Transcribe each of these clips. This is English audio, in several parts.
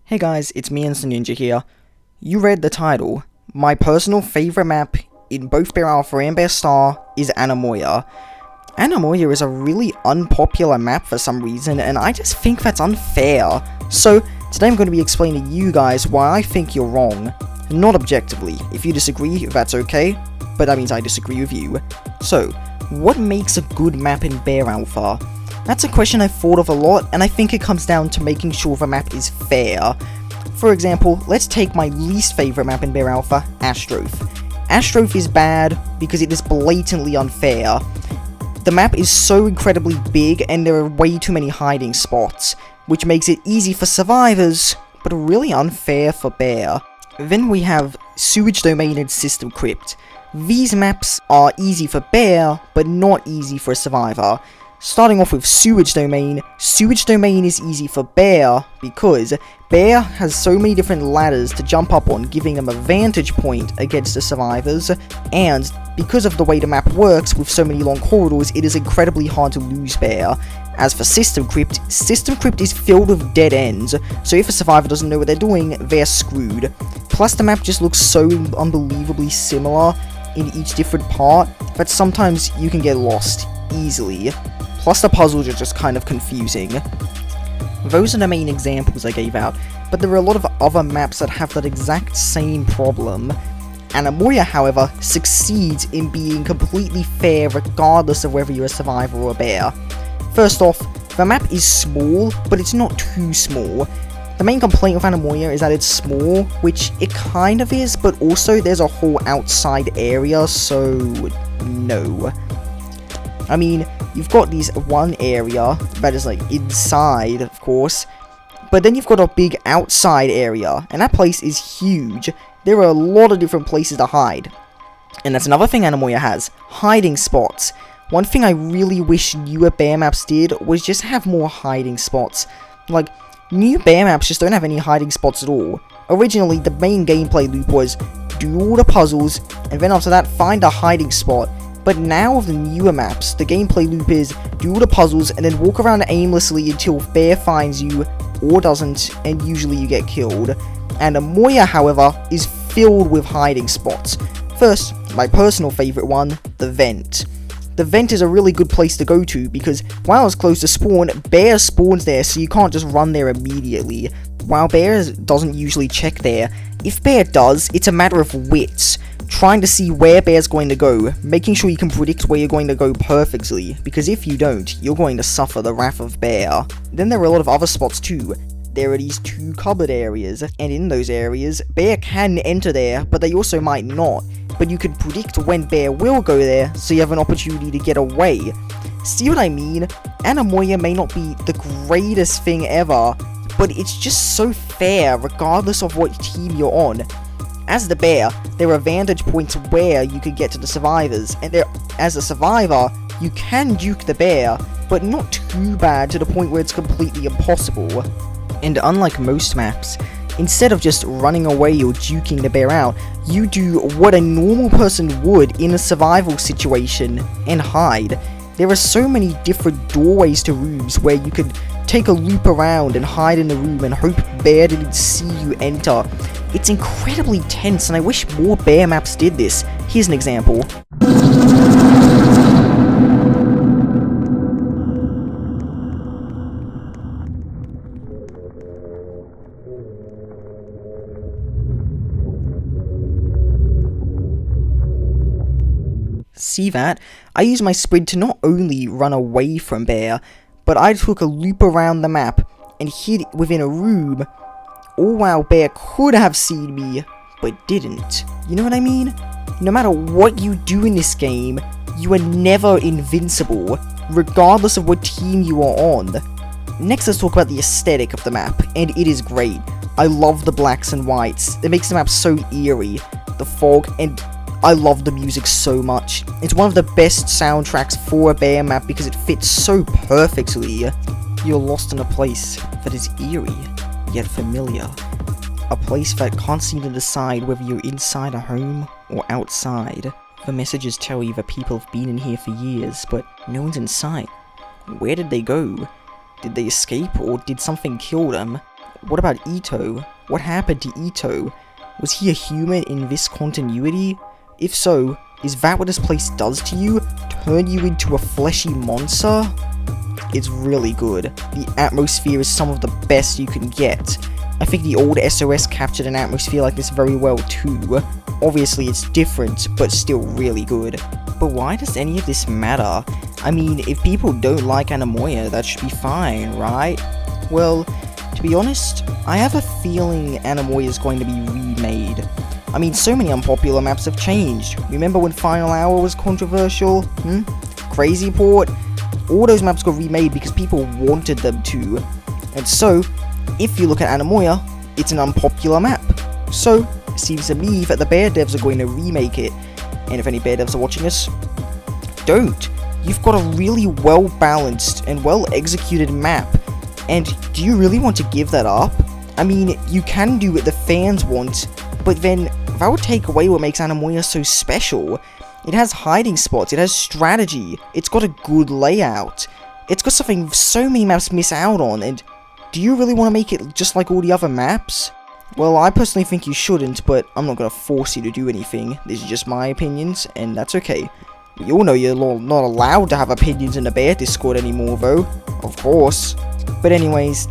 Hey guys, it's me, Instant Ninja here. You read the title. My personal favourite map in both Bear Alpha and Bear Star is Anemoia. Anemoia is a really unpopular map for some reason, and I just think that's unfair. So, today I'm going to be explaining to you guys why I think you're wrong. Not objectively. If you disagree, that's okay, but that means I disagree with you. So, what makes a good map in Bear Alpha? That's a question I've thought of a lot, and I think it comes down to making sure the map is fair. For example, let's take my least favourite map in Bear Alpha, Astroph. Astroph is bad because it is blatantly unfair. The map is so incredibly big and there are way too many hiding spots, which makes it easy for survivors, but really unfair for Bear. Then we have Sewage Domain and System Crypt. These maps are easy for Bear, but not easy for a survivor. Starting off with Sewage Domain is easy for Bear because Bear has so many different ladders to jump up on, giving them a vantage point against the survivors, and because of the way the map works with so many long corridors, it is incredibly hard to lose Bear. As for System Crypt is filled with dead ends, so if a survivor doesn't know what they're doing, they're screwed. Plus the map just looks so unbelievably similar in each different part that sometimes you can get lost easily. Plus the puzzles are just kind of confusing. Those are the main examples I gave out, but there are a lot of other maps that have that exact same problem. Anemoia, however, succeeds in being completely fair regardless of whether you're a survivor or a bear. First off, the map is small, but it's not too small. The main complaint with Anemoia is that it's small, which it kind of is, but also there's a whole outside area, so no. I mean, you've got this one area that is like inside, of course, but then you've got a big outside area, and that place is huge. There are a lot of different places to hide. And that's another thing Anemoia has, hiding spots. One thing I really wish newer bear maps did was just have more hiding spots. Like, new bear maps just don't have any hiding spots at all. Originally, the main gameplay loop was do all the puzzles, and then after that, find a hiding spot. But now with the newer maps, the gameplay loop is do all the puzzles and then walk around aimlessly until Bear finds you or doesn't, and usually you get killed. And Anemoia, however, is filled with hiding spots. First, my personal favourite one, the vent. The vent is a really good place to go to because while it's close to spawn, Bear spawns there so you can't just run there immediately. While Bear doesn't usually check there, if Bear does, it's a matter of wits. Trying to see where Bear's going to go, making sure you can predict where you're going to go perfectly, because if you don't, you're going to suffer the wrath of Bear. Then there are a lot of other spots too. There are these two cupboard areas, and in those areas, Bear can enter there, but they also might not. But you can predict when Bear will go there, so you have an opportunity to get away. See what I mean? Anemoia may not be the greatest thing ever, but it's just so fair regardless of what team you're on. As the bear, there are vantage points where you could get to the survivors, and as a survivor, you can juke the bear, but not too bad to the point where it's completely impossible. And unlike most maps, instead of just running away or juking the bear out, you do what a normal person would in a survival situation, and hide. There are so many different doorways to rooms where you could take a loop around and hide in the room and hope Bear didn't see you enter. It's incredibly tense and I wish more bear maps did this. Here's an example. See that? I used my sprint to not only run away from Bear, but I took a loop around the map and hid within a room, all while Bear could have seen me, but didn't. You know what I mean? No matter what you do in this game, you are never invincible, regardless of what team you are on. Next, let's talk about the aesthetic of the map, and it is great. I love the blacks and whites. It makes the map so eerie. The fog, and I love the music so much. It's one of the best soundtracks for a bear map because it fits so perfectly. You're lost in a place that is eerie, yet familiar. A place that can't seem to decide whether you're inside a home or outside. The messages tell you that people have been in here for years, but no one's in sight. Where did they go? Did they escape, or did something kill them? what about Ito? What happened to Ito? Was he a human in this continuity? If so, is that what this place does to you? Turn you into a fleshy monster? It's really good. The atmosphere is some of the best you can get. I think the old SOS captured an atmosphere like this very well too. Obviously it's different, but still really good. But why does any of this matter? I mean, if people don't like Anemoia, that should be fine, right? Well, to be honest, I have a feeling Anemoia is going to be remade. I mean, so many unpopular maps have changed. Remember when Final Hour was controversial? Crazy Port? All those maps got remade because people wanted them to. And so, if you look at Anemoia, it's an unpopular map. So, it seems to me that the Bear devs are going to remake it. And if any Bear devs are watching this, don't. You've got a really well-balanced and well-executed map. And do you really want to give that up? I mean, you can do what the fans want, but then that would take away what makes Anemoia so special. It has hiding spots, it has strategy, it's got a good layout. It's got something so many maps miss out on, and do you really want to make it just like all the other maps? Well, I personally think you shouldn't, but I'm not going to force you to do anything. This is just my opinions, and that's okay. We all know you're not allowed to have opinions in the Bear Discord anymore, though. Of course. But anyways,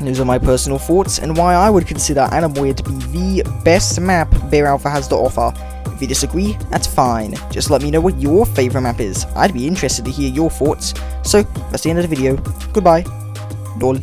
those are my personal thoughts, and why I would consider Anemoia to be the best map Bear Alpha has to offer. If you disagree, that's fine. Just let me know what your favourite map is. I'd be interested to hear your thoughts. So, that's the end of the video. Goodbye. Dol.